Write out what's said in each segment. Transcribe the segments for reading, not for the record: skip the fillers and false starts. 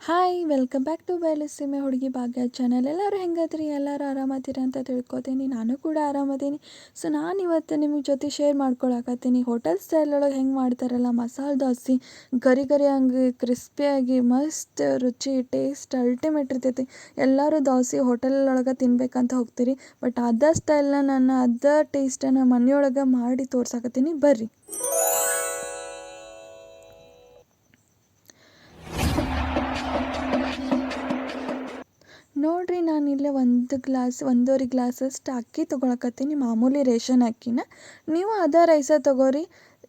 Hi welcome back to ಬಯಲುಸೀಮೆ ಹುಡುಗಿ ಭಾಗ್ಯ channel. ಎಲ್ಲರೂ ಹೆಂಗದ್ರಿ? ಎಲ್ಲರೂ ಆರಾಮತ್ತೀರಿ ಅಂತ ತಿಳ್ಕೊತೀನಿ. ನಾನು ಕೂಡ ಆರಾಮದೀನಿ. ಸೊ ನಾನು ಇವತ್ತು ನಿಮ್ಮ ಜೊತೆ ಶೇರ್ ಮಾಡ್ಕೊಳಕತ್ತೀನಿ ಹೋಟೆಲ್ ಸ್ಟೈಲ್ ಒಳಗೆ ಹೆಂಗೆ ಮಾಡ್ತಾರಲ್ಲ ಮಸಾಲೆ ದೋಸೆ, ಗರಿ ಗರಿ ಹಂಗೆ ಕ್ರಿಸ್ಪಿಯಾಗಿ ಮಸ್ತ್ ರುಚಿ ಟೇಸ್ಟ್ ಅಲ್ಟಿಮೇಟ್ ಇರ್ತೈತಿ. ಎಲ್ಲರೂ ದೋಸೆ ಹೋಟೆಲ್ ಒಳಗೆ ತಿನ್ಬೇಕಂತ ಹೋಗ್ತೀರಿ, ಬಟ್ ಅದ ಸ್ಟೈಲ್ನ ನಾನು ಅದ ಟೇಸ್ಟನ್ನು ಮನೆಯೊಳಗೆ ಮಾಡಿ ತೋರ್ಸಾಕತ್ತೀನಿ, ಬರ್ರಿ. ನೋಡಿರಿ, ನಾನಿಲ್ಲೇ ಒಂದೂವರೆ ಗ್ಲಾಸಷ್ಟು ಅಕ್ಕಿ ತೊಗೊಳಕತ್ತೀನಿ, ಮಾಮೂಲಿ ರೇಷನ್ ಅಕ್ಕಿನ. ನೀವು ಅದೇ ರೈಸ ತೊಗೋರಿ,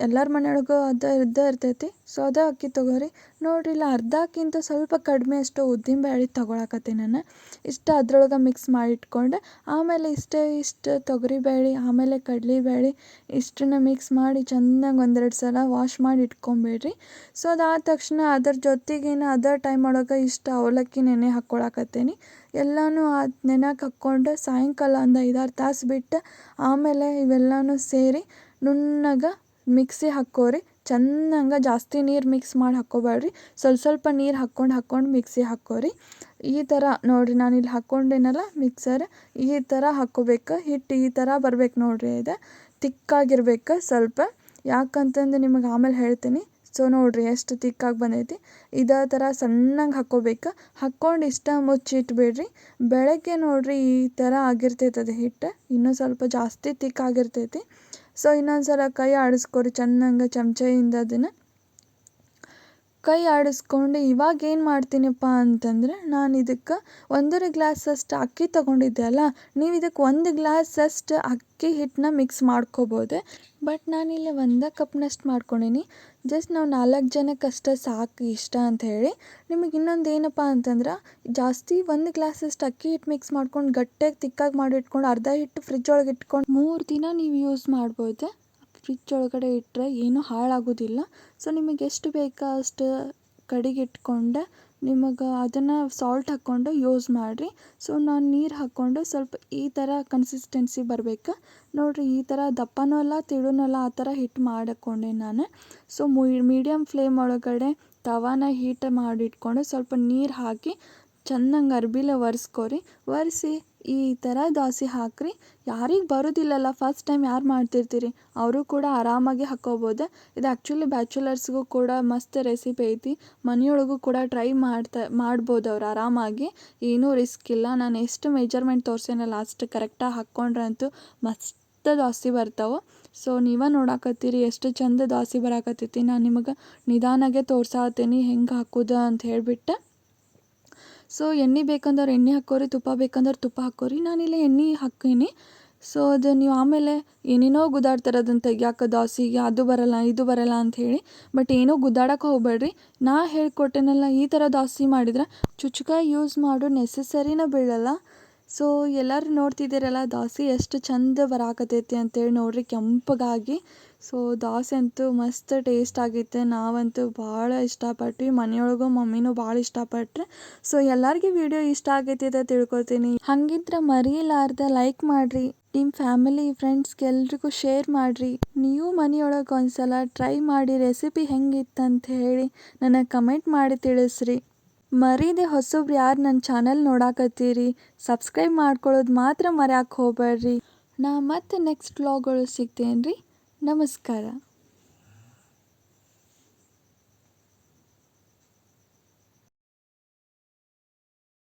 ಎಲ್ಲರ ಮನೆಯೊಳಗೂ ಇದ್ದೇ ಇರ್ತೈತಿ. ಸೊ ಅದೇ ಅಕ್ಕಿ ತೊಗೋರಿ. ನೋಡಿರಿ, ಇಲ್ಲ ಅರ್ಧಕ್ಕಿಂತ ಸ್ವಲ್ಪ ಕಡಿಮೆ ಅಷ್ಟು ಉದ್ದಿನಬೇಳೆ ತೊಗೊಳಕತ್ತೀನಿ ನಾನು. ಇಷ್ಟು ಅದ್ರೊಳಗೆ ಮಿಕ್ಸ್ ಮಾಡಿಟ್ಕೊಂಡು ಆಮೇಲೆ ಇಷ್ಟು ತೊಗರಿಬೇಳೆ, ಆಮೇಲೆ ಕಡಲೆಬೇಳೆ ಇಷ್ಟನ್ನ ಮಿಕ್ಸ್ ಮಾಡಿ ಚೆನ್ನಾಗಿ ಒಂದೆರಡು ಸಲ ವಾಶ್ ಮಾಡಿ ಇಟ್ಕೊಂಬಿಡ್ರಿ. ಸೊ ಅದಾದ ತಕ್ಷಣ ಅದ್ರ ಜೊತೆಗೇನು ಅದೇ ಟೈಮ್ ಒಳಗೆ ಇಷ್ಟು ಅವಲಕ್ಕಿ ನೆನೆ ಹಾಕ್ಕೊಳಕತ್ತೀನಿ. ಎಲ್ಲನೂ ನೆನೆಗೆ ಹಾಕ್ಕೊಂಡು ಸಾಯಂಕಾಲ ಒಂದು 5-6 ತಾಸು ಬಿಟ್ಟು ಆಮೇಲೆ ಇವೆಲ್ಲನೂ ಸೇರಿ ನುಣ್ಣಗೆ ಮಿಕ್ಸಿ ಹಾಕ್ಕೋರಿ. ಚೆನ್ನಾಗ ಜಾಸ್ತಿ ನೀರು ಮಿಕ್ಸ್ ಮಾಡಿ ಹಾಕ್ಕೋಬೇಡ್ರಿ, ಸ್ವಲ್ಪ ನೀರು ಹಾಕ್ಕೊಂಡು ಮಿಕ್ಸಿ ಹಾಕ್ಕೋರಿ. ಈ ಥರ ನೋಡಿರಿ, ನಾನಿಲ್ಲಿ ಹಾಕ್ಕೊಂಡೇನಲ್ಲ ಮಿಕ್ಸರ್, ಈ ಥರ ಹಾಕ್ಕೋಬೇಕು. ಹಿಟ್ಟು ಈ ಥರ ಬರ್ಬೇಕು ನೋಡಿರಿ, ಇದು ತಿಕ್ಕಾಗಿರ್ಬೇಕು ಸ್ವಲ್ಪ. ಯಾಕಂತಂದು ನಿಮಗೆ ಆಮೇಲೆ ಹೇಳ್ತೀನಿ. ಸೊ ನೋಡಿರಿ ಎಷ್ಟು ತಿಕ್ಕಾಗಿ ಬಂದೈತಿ. ಇದೇ ಥರ ಸಣ್ಣಗೆ ಹಾಕ್ಕೋಬೇಕು. ಹಾಕ್ಕೊಂಡು ಮುಚ್ಚಿಟ್ಬಿಡ್ರಿ. ಬೆಳಗ್ಗೆ ನೋಡಿರಿ ಈ ಥರ ಆಗಿರ್ತೈತೆ ಅದು ಹಿಟ್ಟು, ಇನ್ನೂ ಸ್ವಲ್ಪ ಜಾಸ್ತಿ ತಿಕ್ಕಾಗಿರ್ತೈತಿ. ಸೊ ಇನ್ನೊಂದು ಸಲ ಕೈ ಆಡಿಸ್ಕೊರಿ ಚೆನ್ನಾಗಿ ಚಮಚೆಯಿಂದ. ಅದನ್ನು ಕೈ ಆಡಿಸ್ಕೊಂಡು ಇವಾಗ ಏನು ಮಾಡ್ತೀನಪ್ಪ ಅಂತಂದರೆ, ನಾನು ಇದಕ್ಕೆ 1.5 ಗ್ಲಾಸಷ್ಟು ಅಕ್ಕಿ ತೊಗೊಂಡಿದ್ದೆ ಅಲ್ಲ, ನೀವು ಇದಕ್ಕೆ 1 ಗ್ಲಾಸಷ್ಟು ಅಕ್ಕಿ ಹಿಟ್ಟನ್ನ ಮಿಕ್ಸ್ ಮಾಡ್ಕೋಬೋದು. ಬಟ್ ನಾನಿಲ್ಲಿ 1 ಕಪ್ನಷ್ಟು ಮಾಡ್ಕೊಂಡೀನಿ. ಜಸ್ಟ್ ನಾವು 4 ಜನಕ್ಕಷ್ಟೇ ಸಾಕು ಇಷ್ಟ ಅಂಥೇಳಿ. ನಿಮಗೆ ಇನ್ನೊಂದು ಏನಪ್ಪ ಅಂತಂದ್ರೆ, ಜಾಸ್ತಿ 1 ಗ್ಲಾಸಷ್ಟು ಅಕ್ಕಿ ಹಿಟ್ಟು ಮಿಕ್ಸ್ ಮಾಡ್ಕೊಂಡು ಗಟ್ಟಿಯಾಗಿ ತಿಕ್ಕಾಗಿ ಮಾಡಿಟ್ಕೊಂಡು ಅರ್ಧ ಹಿಟ್ಟು ಫ್ರಿಜ್ ಒಳಗೆ ಇಟ್ಕೊಂಡು 3 ದಿನ ನೀವು ಯೂಸ್ ಮಾಡ್ಬೋದು. ಫ್ರಿಜ್ ಒಳಗಡೆ ಇಟ್ಟರೆ ಏನೂ ಹಾಳಾಗೋದಿಲ್ಲ. ಸೊ ನಿಮಗೆ ಎಷ್ಟು ಬೇಕೋ ಅಷ್ಟು ಕಡೆಗೆ ಇಟ್ಕೊಂಡು ನಿಮಗೆ ಅದನ್ನು ಸಾಲ್ಟ್ ಹಾಕ್ಕೊಂಡು ಯೂಸ್ ಮಾಡಿರಿ. ಸೊ ನಾನು ನೀರು ಹಾಕ್ಕೊಂಡು ಸ್ವಲ್ಪ ಈ ಥರ ಕನ್ಸಿಸ್ಟೆನ್ಸಿ ಬರಬೇಕು ನೋಡಿರಿ. ಈ ಥರ ದಪ್ಪನೂ ಅಲ್ಲ ತಿಳುನೂ ಅಲ್ಲ, ಆ ಥರ ಹಿಟ್ಟು ಮಾಡಿಕೊಂಡೆ ನಾನು. ಸೊ ಮೀಡಿಯಮ್ ಫ್ಲೇಮ್ ಒಳಗಡೆ ತವಾನ ಹೀಟ್ ಮಾಡಿಟ್ಕೊಂಡು ಸ್ವಲ್ಪ ನೀರು ಹಾಕಿ ಚೆನ್ನಾಗಿ ಅರ್ಬಿಲೆ ಒರೆಸಿ ಈ ಥರ ದೋಸೆ ಹಾಕಿರಿ. ಯಾರಿಗೆ ಬರೋದಿಲ್ಲಲ್ಲ, ಫಸ್ಟ್ ಟೈಮ್ ಯಾರು ಮಾಡ್ತಿರ್ತೀರಿ ಅವರು ಕೂಡ ಆರಾಮಾಗಿ ಹಾಕ್ಕೋಬೋದು. ಇದು ಆ್ಯಕ್ಚುಲಿ ಬ್ಯಾಚುಲರ್ಸ್ಗೂ ಕೂಡ ಮಸ್ತ್ ರೆಸಿಪಿ ಐತಿ. ಮನೆಯೊಳಗೂ ಕೂಡ ಟ್ರೈ ಮಾಡ್ಬೋದು ಅವ್ರು ಆರಾಮಾಗಿ, ಏನೂ ರಿಸ್ಕ್ ಇಲ್ಲ. ನಾನು ಎಷ್ಟು ಮೆಜರ್ಮೆಂಟ್ ತೋರಿಸೇನಲ್ಲ ಅಷ್ಟು ಕರೆಕ್ಟಾಗಿ ಹಾಕ್ಕೊಂಡ್ರಂತೂ ಮಸ್ತ್ ದೋಸೆ ಬರ್ತಾವೆ. ಸೊ ನೀವೇ ನೋಡಾಕತ್ತೀರಿ ಎಷ್ಟು ಚಂದ ದೋಸೆ ಬರಾಕತ್ತೈತಿ. ನಾನು ನಿಮಗೆ ನಿಧಾನಾಗೆ ತೋರ್ಸಾತೀನಿ ಹೆಂಗೆ ಹಾಕೋದು ಅಂತ ಹೇಳಿಬಿಟ್ಟು. ಸೊ ಎಣ್ಣೆ ಬೇಕಂದವ್ರು ಎಣ್ಣೆ ಹಾಕ್ಕೋರಿ, ತುಪ್ಪ ಬೇಕಂದ್ರೆ ತುಪ್ಪ ಹಾಕ್ಕೋರಿ. ನಾನಿಲ್ಲಿ ಎಣ್ಣೆ ಹಾಕೀನಿ. ಸೊ ಅದು ನೀವು ಆಮೇಲೆ ಏನೇನೋ ಗುದ್ದಾಡ್ತಾರೆ ಅದನ್ನು ತೆಗಿಯಾಕೆ, ದೋಸೆಗೆ ಅದು ಬರಲ್ಲ ಇದು ಬರಲ್ಲ ಅಂಥೇಳಿ. ಬಟ್ ಏನೋ ಗುದ್ದಾಡಕ್ಕೆ ಹೋಗ್ಬೇಡ್ರಿ. ನಾ ಹೇಳ್ಕೊಟ್ಟೆನಲ್ಲ ಈ ಥರ ದೋಸೆ ಮಾಡಿದ್ರೆ ಚುಚ್ಕಾಯಿ ಯೂಸ್ ಮಾಡೋ ನೆಸಸರಿನ ಬೀಳಲ್ಲ. ಸೊ ಎಲ್ಲರೂ ನೋಡ್ತಿದ್ದೀರಲ್ಲ ದೋಸೆ ಎಷ್ಟು ಚಂದ ಬರಾಕತ್ತೈತಿ ಅಂತೇಳಿ ನೋಡಿರಿ, ಕೆಂಪಗಾಗಿ. ಸೊ ದೋಸೆ ಅಂತೂ ಮಸ್ತ್ ಟೇಸ್ಟ್ ಆಗೈತೆ. ನಾವಂತೂ ಭಾಳ ಇಷ್ಟಪಟ್ವಿ, ಮನೆಯೊಳಗೂ ಮಮ್ಮಿನೂ ಭಾಳ ಇಷ್ಟಪಟ್ರೆ. ಸೊ ಎಲ್ಲರಿಗೂ ವಿಡಿಯೋ ಇಷ್ಟ ಆಗೈತಿ ಅಂತ ತಿಳ್ಕೊತೀನಿ. ಹಾಗಿದ್ರೆ ಮರೀಲಾರ್ದೆ ಲೈಕ್ ಮಾಡಿರಿ, ನಿಮ್ಮ ಫ್ಯಾಮಿಲಿ ಫ್ರೆಂಡ್ಸ್ಗೆ ಎಲ್ರಿಗೂ ಶೇರ್ ಮಾಡಿರಿ. ನೀವು ಮನೆಯೊಳಗೆ ಒಂದ್ಸಲ ಟ್ರೈ ಮಾಡಿ ರೆಸಿಪಿ ಹೆಂಗಿತ್ತಂತ ಹೇಳಿ ನನಗೆ ಕಮೆಂಟ್ ಮಾಡಿ ತಿಳಿಸ್ರಿ. ಮರೀದೆ ಹೊಸಬ್ರು ಯಾರು ನನ್ನ ಚಾನಲ್ ನೋಡಾಕತ್ತೀರಿ, ಸಬ್ಸ್ಕ್ರೈಬ್ ಮಾಡ್ಕೊಳ್ಳೋದು ಮಾತ್ರ ಮರ್ಯಾಕೆ ಹೋಗ್ಬೇಡ್ರಿ. ನಾ ಮತ್ತೆ ನೆಕ್ಸ್ಟ್ ವ್ಲಾಗ್ಗಳು ಸಿಗ್ತೇನೆ ರೀ. ನಮಸ್ಕಾರ.